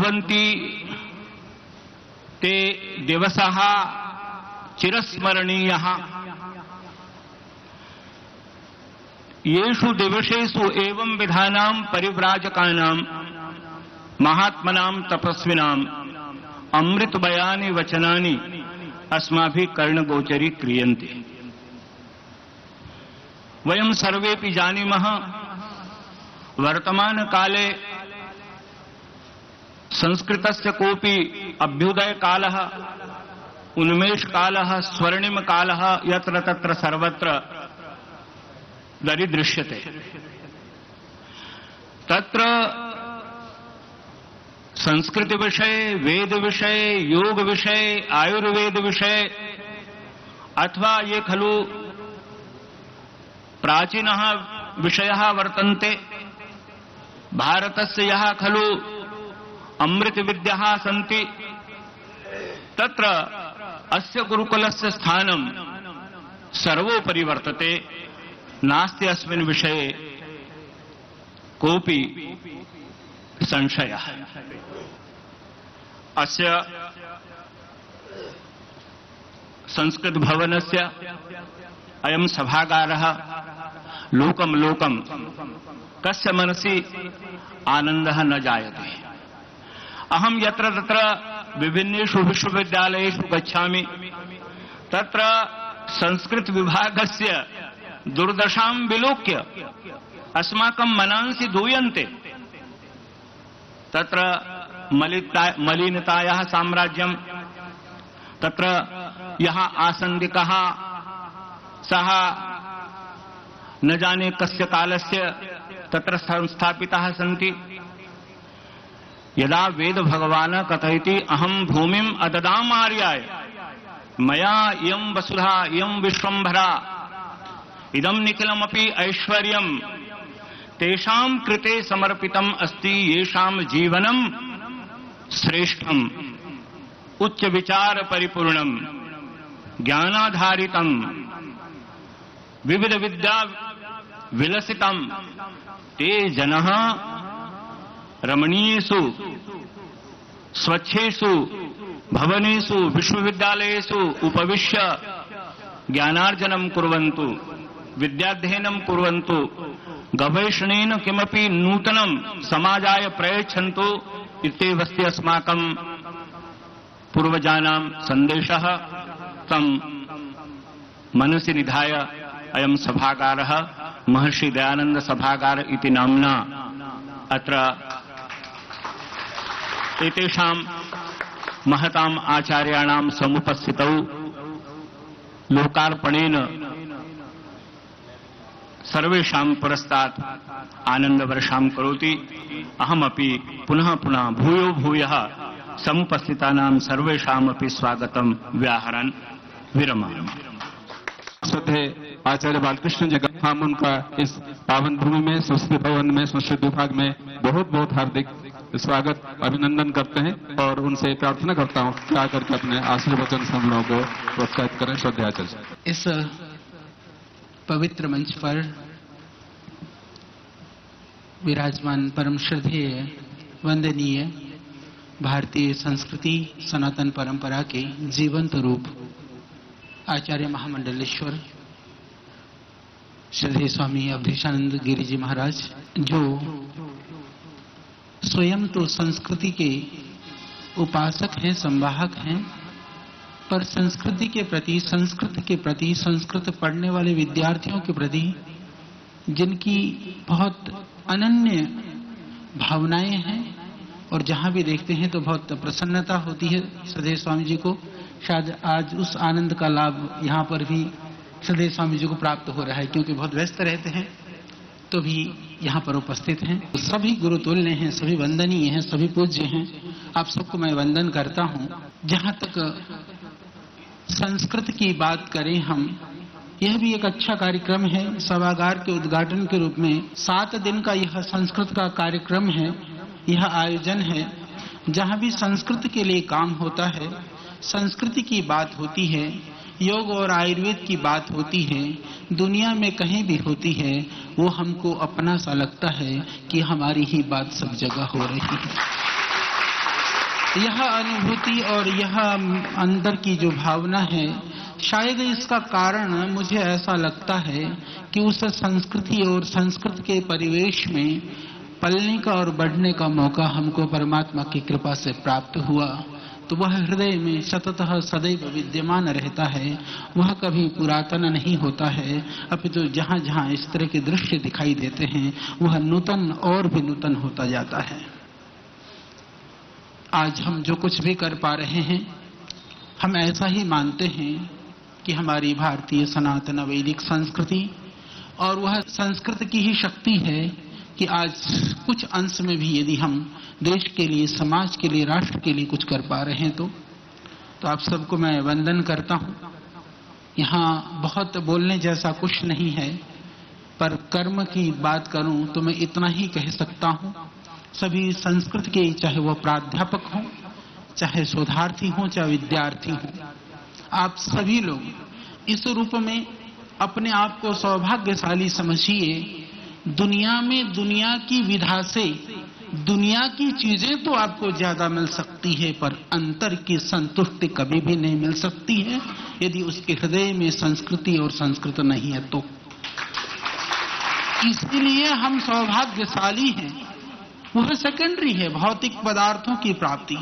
भवन्ति ते दिवसः चिरस्मरणीयः। येषु दिवसेषु एवं विधानां परिव्राजकानां महात्मनां तपस्विनां अमृतमयानि वचनानि अस्माभिः कर्णगोचरी क्रियन्ते। वयं सर्वेपि जानीमः वर्तमान काले संस्कृतस्य कोऽपि अभ्युदय कालः, उन्मेष कालः, स्वर्णिम कालः यत्र तत्र सर्वत्र दरीदृश्यते। तत्र संस्कृत विषय, वेद विषय, योग विषय, आयुर्वेद विषय अथवा ये खलु प्राचीनः विषयः वर्तन्ते। भारतस्य यः खलु अमृत विद्याः सन्ति, तत्र अस्य गुरुकुलस्य स्थानं सर्वोपरि वर्तते। नास्ति अस्मिन् विषये कोऽपि संशयः। अस्य संस्कृत भवनस्य अयं सभागारः लोकं लोकं कस्य मनसि आनन्दः न जायते। अहं यत्र तत्र विभिन्नेषु विश्वविद्यालयेषु गच्छामि, तत्र संस्कृत विभागस्य दुर्दशां विलोक्य अस्माकं मनांसि दूयन्ते। तत्र मलिनतायाः साम्राज्यं, तत्र यः आसन्दिकः सः न जाने कस्य कालस्य तत्र संस्थापिताः सन्ति। यदा वेद भगवान् कथयति अहं भूमिम् अददाम् आर्याय मया इयं वसुधा इयं विश्वम्भरा इदं निखिलमपि ऐश्वर्यं तेषां कृते समर्पितम् अस्ति येषां जीवनं श्रेष्ठम् उच्च विचार परिपूर्णम् ज्ञानाधारितम् विविध विद्या विलसितम् ते जनः रमणीयेषु स्वच्छेषु भवनेषु विश्वविद्यालयेषु उपविश्य ज्ञानार्जनं कुर्वन्तु, विद्याध्ययनं कुर्वन्तु, गवेषणेन किमपि नूतनं समाजाय प्रयच्छन्तु इत्येवस्ति अस्माकं पूर्वजानां सन्देशः। तं मनसि निधाय अयं सभागारः महर्षि दयानंद सभागार इति नाम्ना अत्र एतेषां महताम् आचार्याणां समुपस्थितौ लोकार्पणेन सर्वेषां पुरस्तात् आनन्दवर्षां करोति। अहमपि पुनः पुनः भूयो भूयः समुपस्थितानां सर्वेषामपि स्वागतं व्याहरन् विरमामि। श्रद्धेय आचार्य बालकृष्ण जी, हम उनका इस पावन भूमि में संस्कृत भवन में संस्कृत विभाग में बहुत बहुत हार्दिक स्वागत अभिनंदन करते हैं और उनसे प्रार्थना करता हूं कि आकर के अपने आशीर्वचन से हम लोगों को प्रोत्साहित करें। श्रद्धेय आचार्य। इस पवित्र मंच पर विराजमान परम श्रद्धेय वंदनीय भारतीय संस्कृति सनातन परंपरा के जीवंत रूप आचार्य महामंडलेश्वर श्रद्धेय स्वामी अवधेशानंद गिरि जी महाराज, जो स्वयं तो संस्कृति के उपासक हैं, संवाहक हैं, पर संस्कृति के प्रति, संस्कृत के प्रति, संस्कृत पढ़ने वाले विद्यार्थियों के प्रति जिनकी बहुत अनन्य भावनाएं हैं और जहां भी देखते हैं तो बहुत प्रसन्नता होती है श्रद्धेय स्वामी जी को। शायद आज उस आनंद का लाभ यहाँ पर भी श्रद्धेय स्वामी जी को प्राप्त हो रहा है, क्योंकि बहुत व्यस्त रहते हैं तो भी यहाँ पर उपस्थित हैं। सभी गुरुतुल्य हैं, सभी वंदनीय हैं, सभी पूज्य हैं। आप सबको मैं वंदन करता हूँ। जहाँ तक संस्कृत की बात करें हम, यह भी एक अच्छा कार्यक्रम है। सभागार के उद्घाटन के रूप में 7 दिन का यह संस्कृत का कार्यक्रम है, यह आयोजन है, जहाँ भी संस्कृत के लिए काम होता है, संस्कृति की बात होती है, योग और आयुर्वेद की बात होती है, दुनिया में कहीं भी होती है, वो हमको अपना सा लगता है कि हमारी ही बात सब जगह हो रही है। यह अनुभूति और यह अंदर की जो भावना है, शायद इसका कारण मुझे ऐसा लगता है कि उस संस्कृति और संस्कृत के परिवेश में पलने का और बढ़ने का मौका हमको परमात्मा की कृपा से प्राप्त हुआ, तो वह हृदय में सततः सदैव विद्यमान रहता है। वह कभी पुरातन नहीं होता है, अपितु तो जहाँ जहाँ इस तरह के दृश्य दिखाई देते हैं वह नूतन और भी नूतन होता जाता है। आज हम जो कुछ भी कर पा रहे हैं, हम ऐसा ही मानते हैं कि हमारी भारतीय सनातन वैदिक संस्कृति और वह संस्कृत की ही शक्ति है कि आज कुछ अंश में भी यदि हम देश के लिए, समाज के लिए, राष्ट्र के लिए कुछ कर पा रहे हैं तो आप सबको मैं वंदन करता हूं। यहाँ बहुत बोलने जैसा कुछ नहीं है, पर कर्म की बात करूं तो मैं इतना ही कह सकता हूं, सभी संस्कृत के, चाहे वह प्राध्यापक हों, चाहे शोधार्थी हों, चाहे विद्यार्थी हों, आप सभी लोग इस रूप में अपने आप को सौभाग्यशाली समझिए। दुनिया में दुनिया की विधा से दुनिया की चीजें तो आपको ज्यादा मिल सकती है, पर अंतर की संतुष्टि कभी भी नहीं मिल सकती है यदि उसके हृदय में संस्कृति और संस्कृत नहीं है तो। इसलिए हम सौभाग्यशाली हैं। वह सेकेंडरी है, भौतिक पदार्थों की प्राप्ति,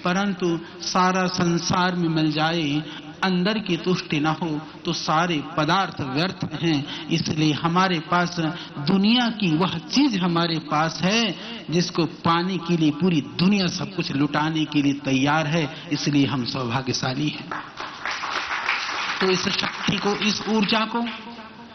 परंतु सारा संसार में मिल जाए, अंदर की तुष्टि न हो तो सारे पदार्थ व्यर्थ हैं। इसलिए हमारे पास दुनिया की वह चीज हमारे पास है जिसको पाने के लिए पूरी दुनिया सब कुछ लुटाने के लिए तैयार है, इसलिए हम सौभाग्यशाली हैं। तो इस शक्ति को, इस ऊर्जा को,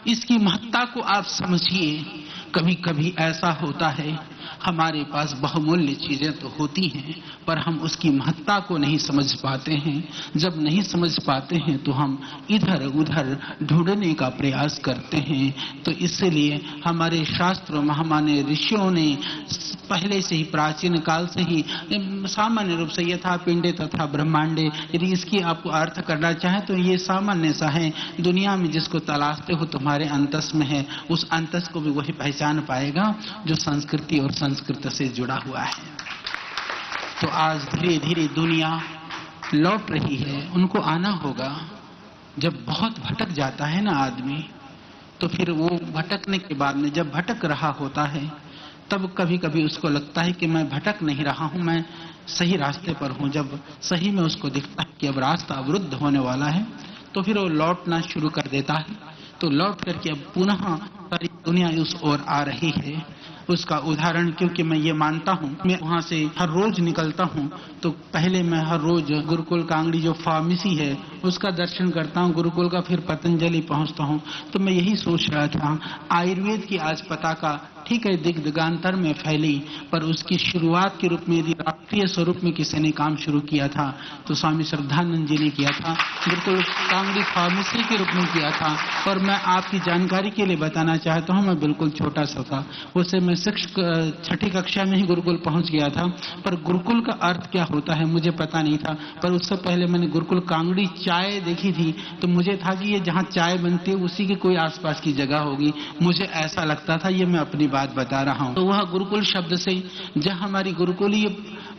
इसकी महत्ता को आप समझिए। कभी कभी ऐसा होता है हमारे पास बहुमूल्य चीजें तो होती हैं, पर हम उसकी महत्ता को नहीं समझ पाते हैं। जब नहीं समझ पाते हैं तो हम इधर उधर ढूंढने का प्रयास करते हैं। तो इसलिए हमारे शास्त्रों में, हमारे ऋषियों ने पहले से ही, प्राचीन काल से ही सामान्य रूप से यथा पिंडे तथा ब्रह्मांडे, यदि इसकी आपको अर्थ करना चाहे तो ये सामान्य सा है। दुनिया में जिसको तलाशते हो तुम्हारे अंतस में है, उस अंतस को भी वही पहचान पाएगा जो संस्कृति और संस्कृत से जुड़ा हुआ है। तो आज धीरे धीरे दुनिया लौट रही है, उनको आना होगा। जब बहुत भटक जाता है ना आदमी, तो फिर वो भटकने के बाद में, जब भटक रहा होता है, तब कभी कभी उसको लगता है कि मैं भटक नहीं रहा हूं, मैं सही रास्ते पर हूं। जब सही में उसको दिखता है कि अब रास्ता अवरुद्ध होने वाला है, तो फिर वो लौटना शुरू कर देता है। तो लौट करके अब पुनः सारी दुनिया उस ओर आ रही है। उसका उदाहरण, क्योंकि मैं ये मानता हूँ, मैं वहाँ से हर रोज निकलता हूँ, तो पहले मैं हर रोज गुरुकुल कांगड़ी जो फार्मेसी है उसका दर्शन करता हूँ, गुरुकुल का, फिर पतंजलि पहुँचता हूँ। तो मैं यही सोच रहा था, आयुर्वेद की आज पताका ठीक है दिग्दिगांतर में फैली, पर उसकी शुरुआत के रूप में यदि राष्ट्रीय स्वरूप में किसी ने काम शुरू किया था तो स्वामी श्रद्धानंद जी ने किया था, गुरुकुल कांगड़ी फार्मेसी के रूप में किया था। और मैं आपकी जानकारी के लिए बताना चाहता हूँ, मैं बिल्कुल छोटा सा था, उससे मैं शिक्षक छठी कक्षा में ही गुरुकुल पहुंच गया था, पर गुरुकुल का अर्थ क्या होता है मुझे पता नहीं था। पर उससे पहले मैंने गुरुकुल कांगड़ी चाय देखी थी, तो मुझे था कि ये जहाँ चाय बनती है उसी की कोई आसपास की जगह होगी, मुझे ऐसा लगता था। ये मैं अपनी बात बता रहा हूँ। तो वह गुरुकुल शब्द से जहाँ हमारी गुरुकुलीय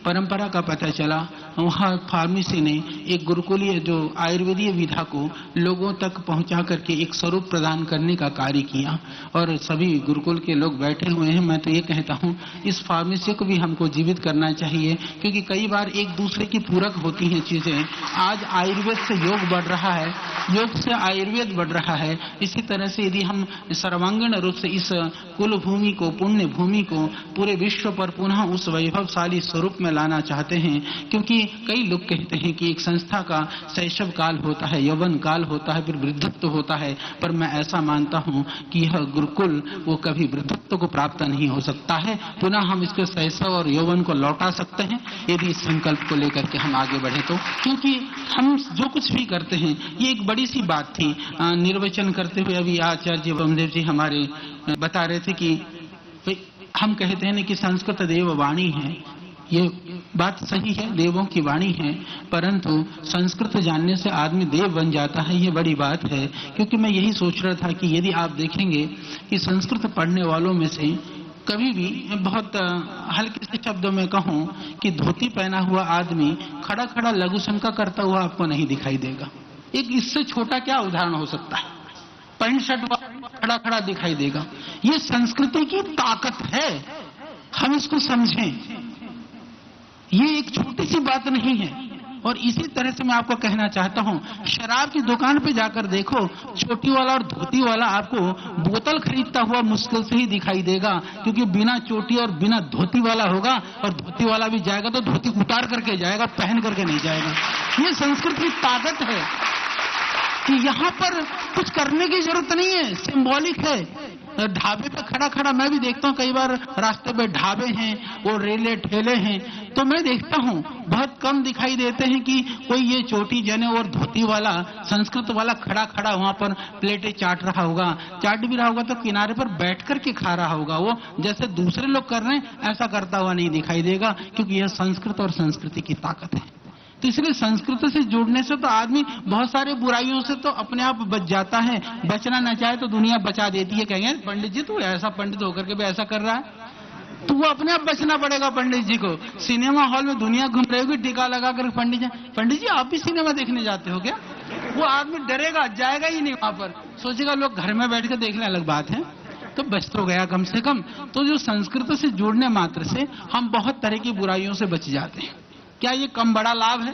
परंपरा का पता चला, वहाँ फार्मेसी ने एक गुरुकुलीय जो आयुर्वेदीय विधा को लोगों तक पहुंचा करके एक स्वरूप प्रदान करने का कार्य किया। और सभी गुरुकुल के लोग बैठे हुए हैं। मैं तो ये कहता हूँ इस फार्मेसी को भी हमको जीवित करना चाहिए, क्योंकि कई बार एक दूसरे की पूरक होती हैं चीजें। आज आयुर्वेद से योग बढ़ रहा है, योग से आयुर्वेद बढ़ रहा है। इसी तरह से यदि हम सर्वांगीण रूप से इस कुल भूमि को, पुण्य भूमि को पूरे विश्व पर पुनः उस वैभवशाली स्वरूप में लाना चाहते हैं, क्योंकि कई लोग कहते हैं कि एक संस्था का शैशव काल होता है, यौवन काल होता है, फिर वृद्धत्व होता है, पर मैं ऐसा मानता हूं कि यह गुरुकुल वो कभी वृद्धत्व को प्राप्त नहीं हो सकता है। पुनः हम इसके शैशव और यौवन को लौटा सकते हैं यदि इस संकल्प को लेकर के हम आगे बढ़े तो। क्योंकि हम जो कुछ भी करते हैं, ये एक बड़ी सी बात थी। निर्वचन करते हुए अभी आचार्य वामदेव जी हमारे बता रहे थे कि हम कहते हैं कि संस्कृत देव वाणी है, ये बात सही है, देवों की वाणी है, परंतु संस्कृत जानने से आदमी देव बन जाता है, ये बड़ी बात है। क्योंकि मैं यही सोच रहा था कि यदि आप देखेंगे कि संस्कृत पढ़ने वालों में से कभी भी बहुत हल्के से शब्दों में कहूं कि धोती पहना हुआ आदमी खड़ा खड़ा लघु शंका करता हुआ आपको नहीं दिखाई देगा। एक इससे छोटा क्या उदाहरण हो सकता है? पैंट शर्ट खड़ा खड़ा दिखाई देगा। ये संस्कृति की ताकत है, हम इसको समझें। ये एक छोटी सी बात नहीं है। और इसी तरह से मैं आपको कहना चाहता हूं, शराब की दुकान पे जाकर देखो, चोटी वाला और धोती वाला आपको बोतल खरीदता हुआ मुश्किल से ही दिखाई देगा, क्योंकि बिना चोटी और बिना धोती वाला होगा, और धोती वाला भी जाएगा तो धोती उतार करके जाएगा, पहन करके नहीं जाएगा। ये संस्कृति की ताकत है कि यहाँ पर कुछ करने की जरूरत नहीं है, सिंबॉलिक है। ढाबे पे खड़ा खड़ा मैं भी देखता हूँ, कई बार रास्ते पे ढाबे हैं और रेले ठेले हैं, तो मैं देखता हूँ बहुत कम दिखाई देते हैं कि कोई ये चोटी जने और धोती वाला संस्कृत वाला खड़ा खड़ा वहां पर प्लेटें चाट रहा होगा। चाट भी रहा होगा तो किनारे पर बैठ करके खा रहा होगा। वो जैसे दूसरे लोग कर रहे हैं ऐसा करता हुआ नहीं दिखाई देगा, क्योंकि यह संस्कृत और संस्कृति की ताकत है। तो इसलिए संस्कृत से जुड़ने से तो आदमी बहुत सारे बुराइयों से तो अपने आप बच जाता है। बचना न चाहे तो दुनिया बचा देती है। कहेंगे पंडित जी तू ऐसा पंडित होकर के भी ऐसा कर रहा है, तो वो अपने आप बचना पड़ेगा पंडित जी को। सिनेमा हॉल में दुनिया घूम रही होगी टीका लगा कर, पंडित जी आप भी सिनेमा देखने जाते हो क्या? वो आदमी डरेगा, जाएगा ही नहीं वहां पर, सोचेगा लोग घर में बैठ कर देख लें, अलग बात है। तो बच तो गया कम से कम। तो जो संस्कृत से जुड़ने मात्र से हम बहुत तरह की बुराइयों से बच जाते हैं। क्या ये कम बड़ा लाभ है?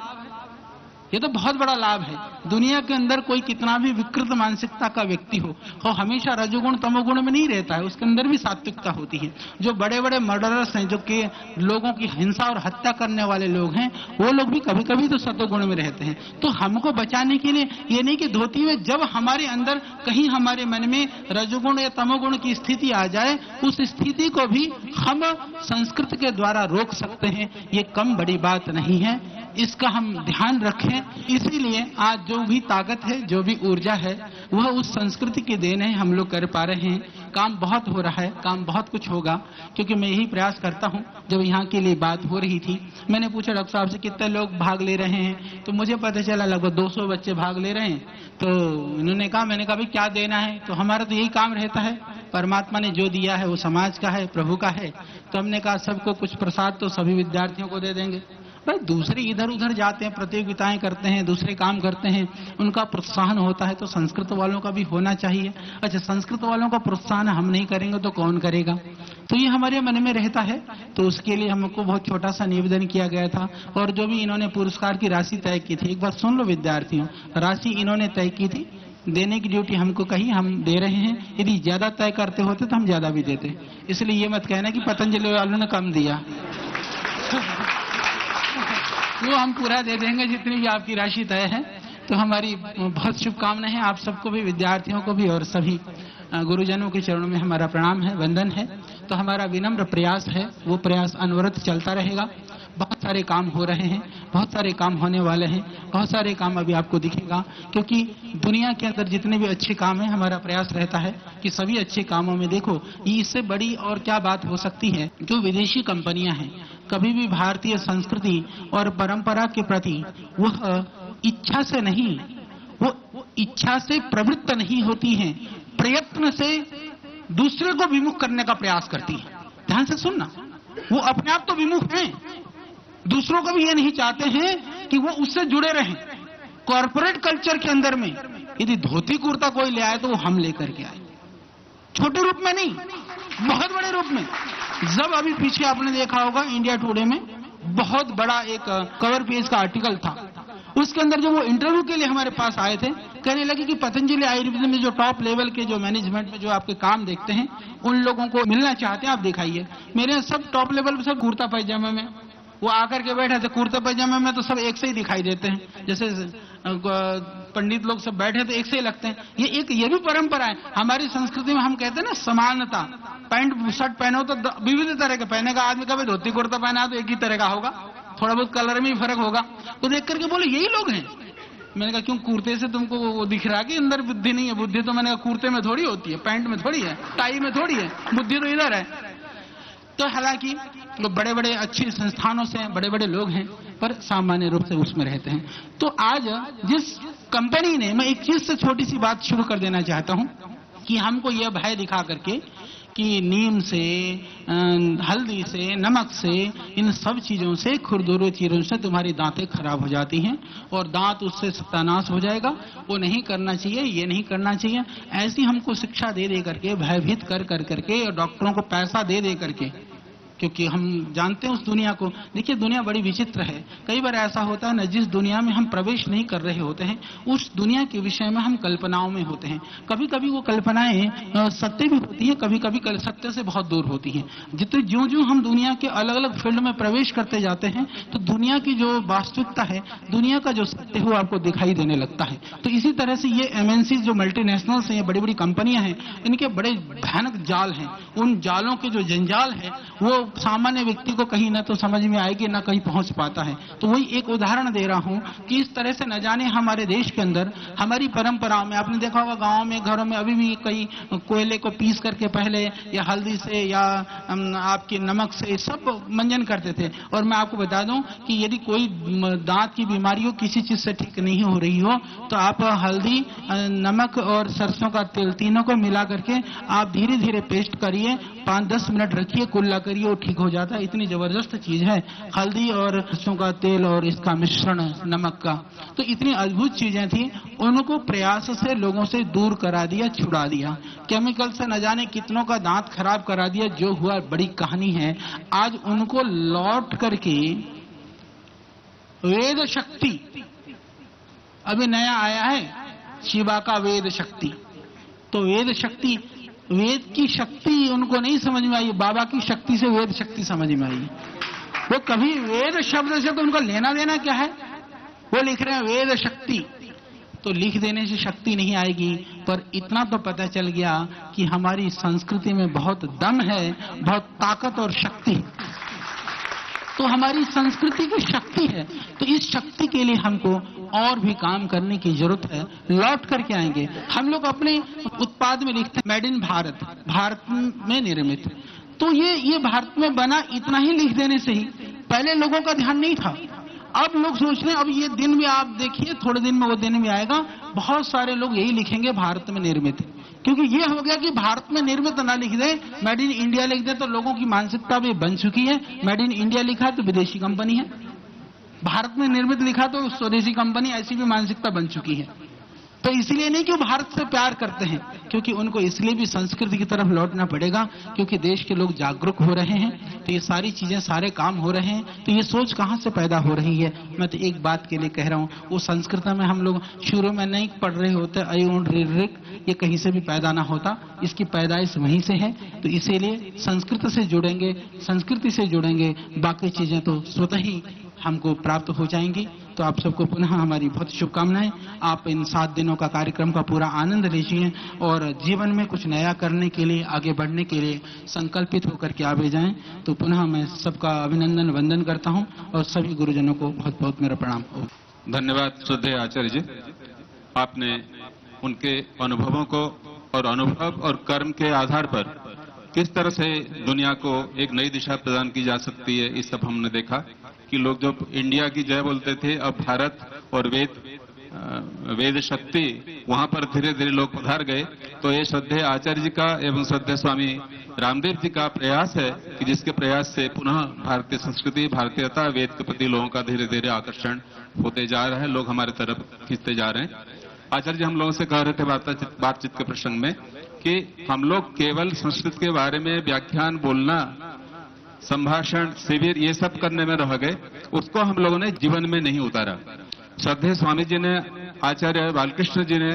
ये तो बहुत बड़ा लाभ है। दुनिया के अंदर कोई कितना भी विकृत मानसिकता का व्यक्ति हो, वो हमेशा रजोगुण तमोगुण में नहीं रहता है, उसके अंदर भी सात्विकता होती है। जो बड़े बड़े मर्डरर्स हैं, जो कि लोगों की हिंसा और हत्या करने वाले लोग हैं, वो लोग भी कभी कभी तो सतोगुण में रहते हैं। तो हमको बचाने के लिए ये नहीं कि धोती में जब हमारे अंदर कहीं हमारे मन में रजोगुण या तमोगुण की स्थिति आ जाए, उस स्थिति को भी हम संस्कृत के द्वारा रोक सकते हैं। ये कम बड़ी बात नहीं है, इसका हम ध्यान रखें। इसीलिए आज जो भी ताकत है, जो भी ऊर्जा है, वह उस संस्कृति की देन है। हम लोग कर पा रहे हैं। काम बहुत हो रहा है, काम बहुत कुछ होगा, क्योंकि मैं यही प्रयास करता हूं। जब यहाँ के लिए बात हो रही थी, मैंने पूछा डॉक्टर साहब से कितने लोग भाग ले रहे हैं, तो मुझे पता चला लगभग 200 बच्चे भाग ले रहे हैं। तो इन्होंने कहा, मैंने कहा भाई क्या देना है? तो हमारा तो यही काम रहता है, परमात्मा ने जो दिया है वो समाज का है, प्रभु का है। तो हमने कहा सबको कुछ प्रसाद तो सभी विद्यार्थियों को दे देंगे। भाई दूसरे इधर उधर जाते हैं, प्रतियोगिताएं करते हैं, दूसरे काम करते हैं, उनका प्रोत्साहन होता है, तो संस्कृत वालों का भी होना चाहिए। अच्छा, संस्कृत वालों का प्रोत्साहन हम नहीं करेंगे तो कौन करेगा? तो ये हमारे मन में रहता है। तो उसके लिए हमको बहुत छोटा सा निवेदन किया गया था। और जो भी इन्होंने पुरस्कार की राशि तय की थी, एक बार सुन लो विद्यार्थियों, राशि इन्होंने तय की थी, देने की ड्यूटी हमको कही, हम दे रहे हैं। यदि ज्यादा तय करते होते तो हम ज्यादा भी देते। इसलिए ये मत कहना कि पतंजलि वालों ने कम दिया। वो हम पूरा दे देंगे जितनी भी आपकी राशि तय है। तो हमारी बहुत शुभकामनाएं हैं आप सबको भी, विद्यार्थियों को भी, और सभी गुरुजनों के चरणों में हमारा प्रणाम है, वंदन है। तो हमारा विनम्र प्रयास है, वो प्रयास अनवरत चलता रहेगा। बहुत सारे काम हो रहे हैं, बहुत सारे काम होने वाले हैं, बहुत सारे काम अभी आपको दिखेगा, क्योंकि दुनिया के अंदर जितने भी अच्छे काम हैं, हमारा प्रयास रहता है कि सभी अच्छे कामों में देखो, ये इससे बड़ी और क्या बात हो सकती है। जो विदेशी कंपनियां हैं, कभी भी भारतीय संस्कृति और परंपरा के प्रति वह इच्छा से नहीं, वो इच्छा से प्रवृत्त नहीं होती हैं, प्रयत्न से दूसरे को विमुख करने का प्रयास करती है। ध्यान से सुनना, वो अपने आप तो विमुख हैं, दूसरों को भी ये नहीं चाहते हैं कि वो उससे जुड़े रहें। कॉर्पोरेट कल्चर के अंदर में यदि धोती कुर्ता कोई ले आए तो वो हम लेकर के आए, छोटे रूप में नहीं, बहुत बड़े रूप में। जब अभी पीछे आपने देखा होगा इंडिया टुडे में बहुत बड़ा एक कवर पेज का आर्टिकल था, उसके अंदर जब वो इंटरव्यू के लिए हमारे पास आए थे, कहने लगे कि पतंजलि आयुर्वेद में जो टॉप लेवल के जो मैनेजमेंट में जो आपके काम देखते हैं, उन लोगों को मिलना चाहते हैं, आप दिखाइए। मेरे सब टॉप लेवल पे सब कुर्ता पैजामे में, वो आकर के बैठे थे कुर्ते पैजामे में, तो सब एक से ही दिखाई देते हैं, जैसे पंडित लोग सब बैठे तो एक से ही लगते हैं। ये भी परंपरा है हमारी संस्कृति में। हम कहते हैं ना समानता, पैंट शर्ट पहनो तो विविध तरह के पहनेगा आदमी, कभी धोती कुर्ता पहना तो एक ही तरह का होगा, थोड़ा बहुत कलर में ही फर्क होगा। तो देख करके बोले यही लोग हैं। मैंने कहा क्यों, कुर्ते से तुमको वो दिख रहा है कि अंदर बुद्धि नहीं है? बुद्धि तो मैंने कहा कुर्ते में थोड़ी होती है, पैंट में थोड़ी है, टाई में थोड़ी है, बुद्धि तो इधर है। तो हालांकि लोग बड़े बड़े अच्छे संस्थानों से बड़े बड़े लोग हैं, पर सामान्य रूप से उसमें रहते हैं। तो आज जिस कंपनी ने, मैं एक चीज से छोटी सी बात शुरू कर देना चाहता हूं कि हमको यह भय दिखा करके कि नीम से, हल्दी से, नमक से, इन सब चीजों से, खुरदुरे चीजों से तुम्हारी दांतें खराब हो जाती हैं और दांत उससे सत्यानाश हो जाएगा। वो नहीं करना चाहिए, ये नहीं करना चाहिए। ऐसी हमको शिक्षा दे दे करके, भयभीत कर करके, और डॉक्टरों को पैसा दे दे करके, क्योंकि हम जानते हैं उस दुनिया को। देखिए, दुनिया बड़ी विचित्र है। कई बार ऐसा होता है ना, जिस दुनिया में हम प्रवेश नहीं कर रहे होते हैं, उस दुनिया के विषय में हम कल्पनाओं में होते हैं। कभी कभी वो कल्पनाएं सत्य भी होती हैं, कभी कभी सत्य से बहुत दूर होती हैं। जितने ज्यों हम दुनिया के अलग अलग फील्ड में प्रवेश करते जाते हैं, तो दुनिया की जो वास्तविकता है, दुनिया का जो सत्य है, वो आपको दिखाई देने लगता है। तो इसी तरह से ये एमएनसी जो मल्टीनेशनल्स हैं, ये बड़ी बड़ी कंपनियां हैं, इनके बड़े भयानक जाल हैं। उन जालों के जो जंजाल है, वो सामान्य व्यक्ति को कहीं ना तो समझ में आएगी, ना कहीं पहुंच पाता है। तो वही एक उदाहरण दे रहा हूं कि इस तरह से न जाने हमारे देश के अंदर, हमारी परंपरा में, आपने देखा होगा गांव में, घरों में अभी भी कई कोयले को पीस करके पहले, या हल्दी से, या आपके नमक से सब मंजन करते थे। और मैं आपको बता दूं कि यदि कोई दांत की बीमारी हो, किसी चीज से ठीक नहीं हो रही हो, तो आप हल्दी, नमक और सरसों का तेल, तीनों को मिला करके आप धीरे धीरे पेस्ट करिए, 5-10 मिनट रखिए, कुल्ला करिए, वो ठीक हो जाता है। इतनी जबरदस्त चीज है हल्दी और सरसों का तेल और इसका मिश्रण नमक का। तो इतनी अद्भुत चीजें थी, उनको प्रयास से लोगों से दूर करा दिया, छुड़ा दिया। केमिकल से न जाने कितनों का दांत खराब करा दिया। जो हुआ बड़ी कहानी है। आज उनको लौट करके वेद शक्ति, अभी नया आया है शिवा का वेद शक्ति। तो वेद शक्ति, वेद की शक्ति उनको नहीं समझ में आई, बाबा की शक्ति से वेद शक्ति समझ में आई। वो कभी वेद शब्द से तो उनका लेना देना क्या है, वो लिख रहे हैं वेद शक्ति। तो लिख देने से शक्ति नहीं आएगी, पर इतना तो पता चल गया कि हमारी संस्कृति में बहुत दम है, बहुत ताकत और शक्ति है। तो हमारी संस्कृति की शक्ति है। तो इस शक्ति के लिए हमको और भी काम करने की जरूरत है। लौट करके आएंगे। हम लोग अपने उत्पाद में लिखते हैं मेड इन भारत, भारत में निर्मित। तो ये भारत में बना, इतना ही लिख देने से ही पहले लोगों का ध्यान नहीं था। अब लोग सोच रहे हैं, अब ये दिन भी आप देखिए, थोड़े दिन में वो दिन भी आएगा, बहुत सारे लोग यही लिखेंगे भारत में निर्मित। क्योंकि ये हो गया कि भारत में निर्मित ना लिख दे, मेड इन इंडिया लिख दे, तो लोगों की मानसिकता भी बन चुकी है। मेड इन इंडिया लिखा तो विदेशी कंपनी है, भारत में निर्मित लिखा तो स्वदेशी कंपनी, ऐसी भी मानसिकता बन चुकी है। तो इसलिए नहीं कि वो भारत से प्यार करते हैं, क्योंकि उनको इसलिए भी संस्कृति की तरफ लौटना पड़ेगा, क्योंकि देश के लोग जागरूक हो रहे हैं। तो ये सारी चीजें, सारे काम हो रहे हैं। तो ये सोच कहां से पैदा हो रही है? मैं तो एक बात के लिए कह रहा हूं, वो संस्कृत में हम लोग शुरू में नहीं पढ़ रहे होते, ये कहीं से भी पैदा ना होता, इसकी पैदाइश वहीं से है। तो इसीलिए संस्कृत से जुड़ेंगे, संस्कृति से जुड़ेंगे, बाकी चीजें तो स्वतः ही हमको प्राप्त हो जाएंगी। तो आप सबको पुनः हमारी बहुत शुभकामनाएं। आप इन 7 दिनों का कार्यक्रम का पूरा आनंद लीजिए और जीवन में कुछ नया करने के लिए, आगे बढ़ने के लिए संकल्पित होकर के आगे जाएं। तो पुनः मैं सबका अभिनंदन, वंदन करता हूं और सभी गुरुजनों को बहुत बहुत मेरा प्रणाम। धन्यवाद श्रद्धेय आचार्य जी। आपने उनके अनुभवों को और अनुभव और कर्म के आधार पर किस तरह से दुनिया को एक नई दिशा प्रदान की जा सकती है, इस सब हमने देखा कि लोग जब इंडिया की जय बोलते थे, अब भारत और वेद शक्ति, वहां पर धीरे धीरे लोग पधार गए। तो ये श्रद्धेय आचार्य जी का एवं श्रद्धेय स्वामी रामदेव जी का प्रयास है कि जिसके प्रयास से पुनः भारतीय संस्कृति, भारतीयता, वेद के प्रति लोगों का धीरे धीरे आकर्षण होते जा रहा है, लोग हमारे तरफ खींचते जा रहे हैं। आचार्य जी हम लोगों से कह रहे थे बातचीत के प्रसंग में कि हम लोग केवल संस्कृत के बारे में व्याख्यान बोलना, संभाषण, शिविर, ये सब करने में रह गए, उसको हम लोगों ने जीवन में नहीं उतारा। श्रद्धेय स्वामी जी ने, आचार्य बालकृष्ण जी ने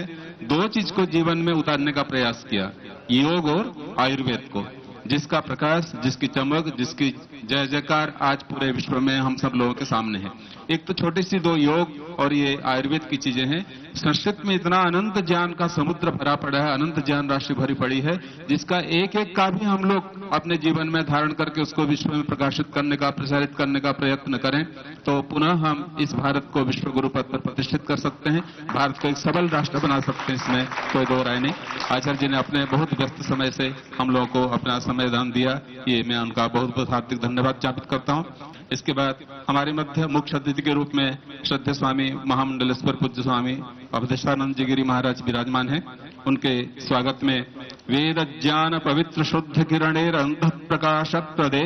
2 चीज को जीवन में उतारने का प्रयास किया, योग और आयुर्वेद को, जिसका प्रकाश, जिसकी चमक, जिसकी जय जयकार आज पूरे विश्व में हम सब लोगों के सामने है। एक तो छोटी सी 2 योग और ये आयुर्वेद की चीजें हैं। संस्कृत में इतना अनंत ज्ञान का समुद्र भरा पड़ा है, अनंत ज्ञान राशि भरी पड़ी है, जिसका एक एक का भी हम लोग अपने जीवन में धारण करके उसको विश्व में प्रकाशित करने का, प्रसारित करने का प्रयत्न करें, तो पुनः हम इस भारत को विश्व गुरु पद पर प्रतिष्ठित कर सकते हैं, भारत को एक सबल राष्ट्र बना सकते हैं, इसमें कोई दो राय नहीं। आचार्य जी ने अपने बहुत व्यस्त समय से हम लोगों को अपना समय दान दिया, ये मैं उनका बहुत बहुत हार्दिक धन्यवाद ज्ञापित करता हूँ। इसके बाद हमारे मध्य मुख्य अतिथि के रूप में श्रद्धेय स्वामी महामंडलेश्वर पूज्य स्वामी अवधेशानंद जी गिरी महाराज विराजमान हैं। उनके स्वागत में वेद ज्ञान पवित्र शुद्ध किरणेर अंध प्रकाशक प्रदे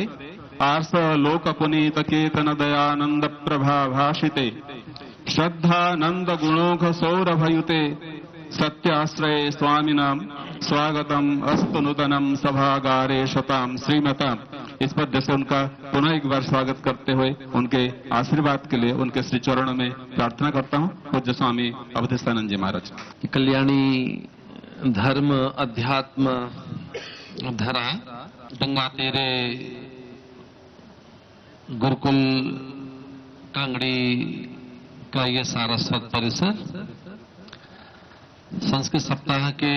आर्स लोक पुनीत केतन दयानंद प्रभा भाषिते श्रद्धानंद गुणोघ सौरभयुते सत्याश्रय स्वामिनाम स्वागतम अस्तु नूतनम सभागारे शताम श्रीमताम। इस पद से उनका पुनः एक बार स्वागत करते हुए उनके आशीर्वाद के लिए उनके श्री चरणों में प्रार्थना करता हूँ। पूज्य स्वामी अवधेशानंद जी महाराज। कल्याणी धर्म अध्यात्म धरा गंगा तेरे गुरुकुल कांगड़ी का ये सारस्वत परिसर संस्कृत सप्ताह के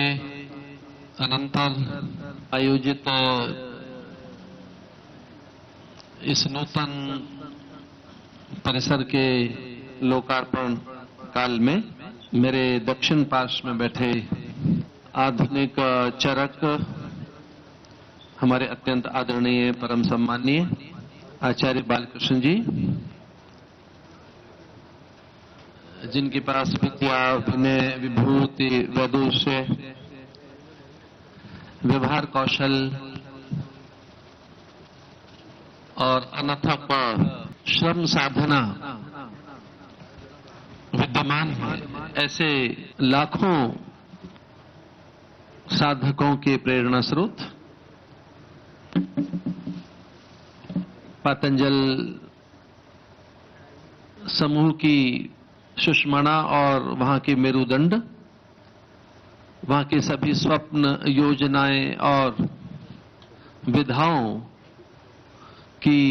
अनंतर आयोजित इस नूतन परिसर के लोकार्पण काल में मेरे दक्षिण पार्श्व में बैठे आधुनिक चरक हमारे अत्यंत आदरणीय परम सम्माननीय आचार्य बालकृष्ण जी, जिनके पास विद्या विनय विभूति वैदुष्य व्यवहार कौशल और अनथक श्रम साधना विद्यमान है, ऐसे लाखों साधकों के प्रेरणा स्रोत पातंजल समूह की सुषमणा और वहां के मेरुदंड, वहां के सभी स्वप्न योजनाएं और विधाओं की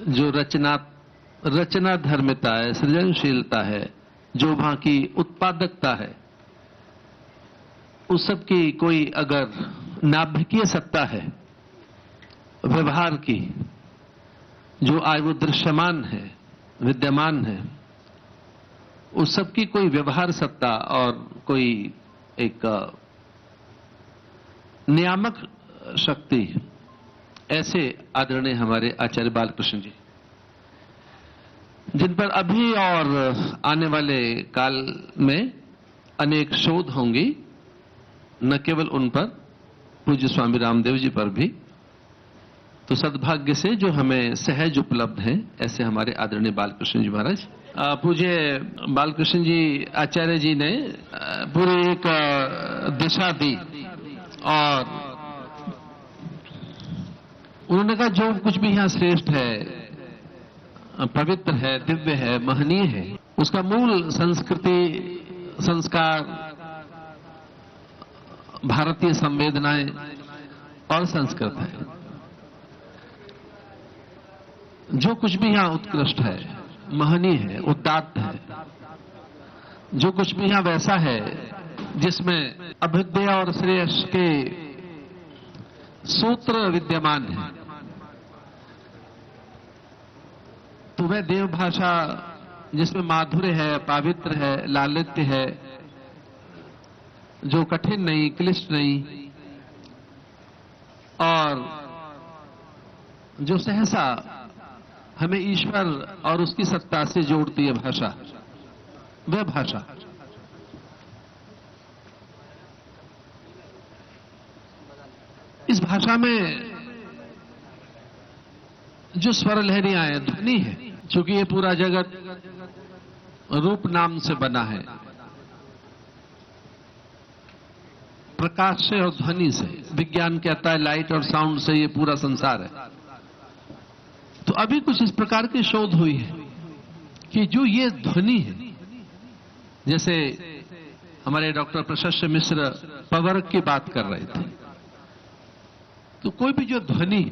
जो रचना धर्मिता है, सृजनशीलता है, जो वहां की उत्पादकता है, उस सब की कोई अगर नाभिकीय सत्ता है व्यवहार की, जो आज वो दृश्यमान है विद्यमान है, उस सब की कोई व्यवहार सत्ता और कोई एक नियामक शक्ति, ऐसे आदरणीय हमारे आचार्य बालकृष्ण जी, जिन पर अभी और आने वाले काल में अनेक शोध होंगी, न केवल उन पर, पूज्य स्वामी रामदेव जी पर भी। तो सद्भाग्य से जो हमें सहज उपलब्ध है ऐसे हमारे आदरणीय बालकृष्ण जी महाराज। पूज्य बालकृष्ण जी आचार्य जी ने पूरी एक दिशा दी और उन्होंने कहा जो कुछ भी यहाँ श्रेष्ठ है, पवित्र है, दिव्य है, महनीय है, उसका मूल संस्कृति संस्कार भारतीय संवेदनाएं और संस्कृत है। जो कुछ भी यहां उत्कृष्ट है, महनीय है, उदात्त है, जो कुछ भी यहां वैसा है जिसमें अभ्युदय और श्रेयस के सूत्र विद्यमान है, तो वह देव भाषा जिसमें माधुर्य है, पावित्र है, लालित्य है, जो कठिन नहीं, क्लिष्ट नहीं, और जो सहसा हमें ईश्वर और उसकी सत्ता से जोड़ती है भाषा, वह भाषा। इस भाषा में जो स्वर लहरियां हैं, ध्वनि है, चूंकि ये पूरा जगत रूप नाम से बना है, प्रकाश से और ध्वनि से। विज्ञान कहता है लाइट और साउंड से ये पूरा संसार है। तो अभी कुछ इस प्रकार की शोध हुई है कि जो ये ध्वनि है, जैसे हमारे डॉक्टर प्रशस्त मिश्र पवर्ग की बात कर रहे थे, तो कोई भी जो ध्वनि,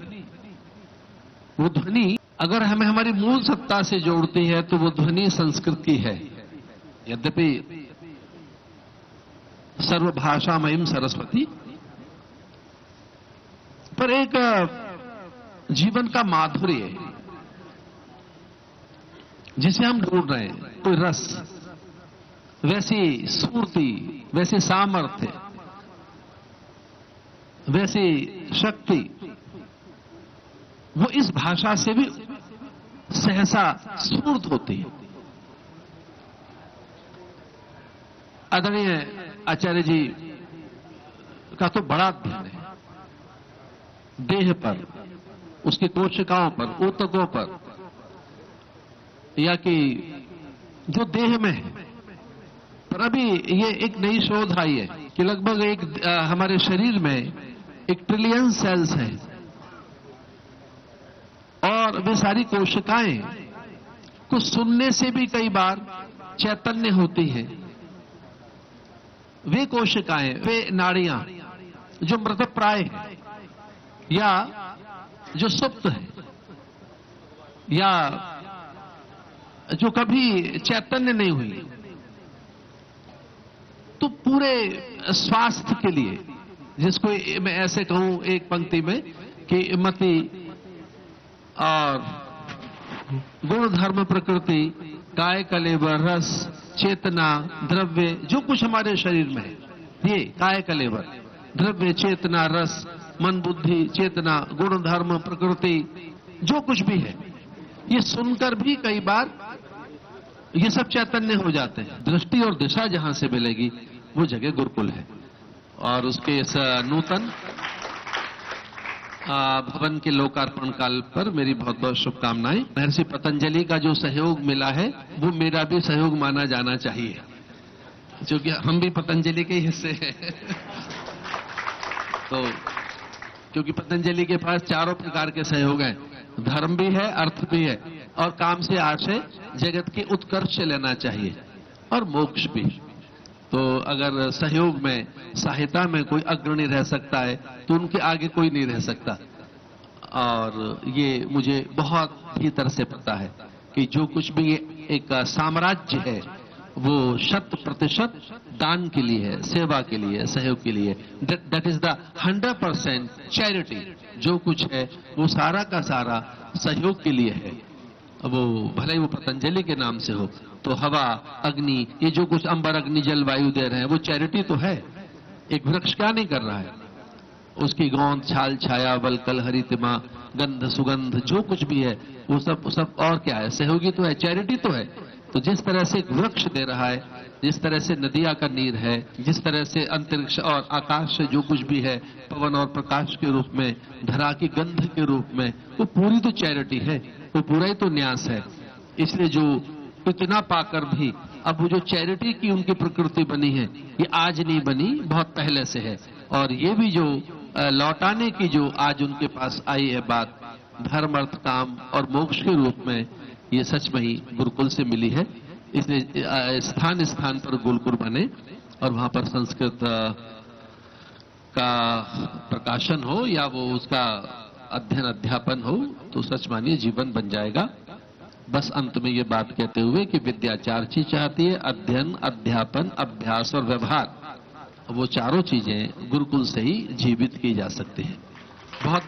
वो ध्वनि अगर हमें हमारी मूल सत्ता से जोड़ती है तो वो ध्वनि संस्कृत की है। यद्यपि सर्वभाषामयीं सरस्वती, पर एक जीवन का माधुर्य है जिसे हम ढूंढ रहे हैं, कोई रस, वैसी स्फूर्ति, वैसी सामर्थ्य, वैसी शक्ति, वो इस भाषा से भी सहसा स्फूर्त होती है। आदरणीय आचार्य जी का तो बड़ा ध्यान है देह पर, उसकी कोशिकाओं पर, ऊतकों पर, या कि जो देह में है। पर अभी ये एक नई शोध आई है कि लगभग हमारे शरीर में 1 ट्रिलियन सेल्स हैं और वे सारी कोशिकाएं कुछ सुनने से भी कई बार चैतन्य होती हैं। वे कोशिकाएं, वे नाड़ियां जो मृतप्राय है या जो सुप्त है या जो कभी चैतन्य नहीं हुई, तो पूरे स्वास्थ्य के लिए, जिसको मैं ऐसे कहूं एक पंक्ति में कि मति और गुण धर्म प्रकृति, काय कलेवर, रस, चेतना, द्रव्य, जो कुछ हमारे शरीर में है, ये काय कलेवर, द्रव्य, चेतना, रस, मन, बुद्धि, चेतना, गुण धर्म प्रकृति, जो कुछ भी है, ये सुनकर भी कई बार ये सब चैतन्य हो जाते हैं। दृष्टि और दिशा जहां से मिलेगी वो जगह गुरुकुल है। और उसके इस नूतन भवन के लोकार्पण काल पर मेरी बहुत बहुत शुभकामनाएं। महर्षि पतंजलि का जो सहयोग मिला है वो मेरा भी सहयोग माना जाना चाहिए, क्योंकि हम भी पतंजलि के हिस्से हैं। तो क्योंकि पतंजलि के पास चारों प्रकार के सहयोग हैं, धर्म भी है, अर्थ भी है, और काम से आशय जगत के उत्कर्ष से लेना चाहिए, और मोक्ष भी। तो अगर सहयोग में, सहायता में कोई अग्रणी रह सकता है तो उनके आगे कोई नहीं रह सकता। और ये मुझे बहुत भीतर से पता है कि जो कुछ भी एक साम्राज्य है वो 100% दान के लिए है, सेवा के लिए, सहयोग के लिए। That is the 100% charity. जो कुछ है वो सारा का सारा सहयोग के लिए है। वो भले ही वो पतंजलि के नाम से हो, तो हवा, अग्नि, ये जो कुछ अंबर, अग्नि, जल, वायु दे रहे हैं वो चैरिटी तो है। एक वृक्ष क्या नहीं कर रहा है, उसकी गोंद, छाल, छाया, वलकल, हरितिमा, गंध, सुगंध, जो कुछ भी है वो सब और क्या है, सहयोगी तो है, चैरिटी तो है। तो जिस तरह से एक वृक्ष दे रहा है, जिस तरह से नदिया का नीर है, जिस तरह से अंतरिक्ष और आकाश से जो कुछ भी है, पवन और प्रकाश के रूप में, धरा की गंध के रूप में, वो पूरी तो चैरिटी है, वो पूरा ही तो न्यास है। इसलिए जो इतना पाकर भी अब वो जो चैरिटी की उनकी प्रकृति बनी है, ये आज नहीं बनी, बहुत पहले से है। और ये भी जो लौटाने की जो आज उनके पास आई है बात, धर्म, अर्थ, काम और मोक्ष के रूप में, ये सच में ही गुरुकुल से मिली है। इसलिए स्थान स्थान पर गुरुकुल बने और वहां पर संस्कृत का प्रकाशन हो या वो उसका अध्ययन अध्यापन हो, तो सच मानिए जीवन बन जाएगा। बस अंत में ये बात कहते हुए कि विद्या 4 चीज चाहती है, अध्ययन, अध्यापन, अभ्यास और व्यवहार। वो चारों चीजें गुरुकुल से ही जीवित की जा सकती हैं। बहुत बहुत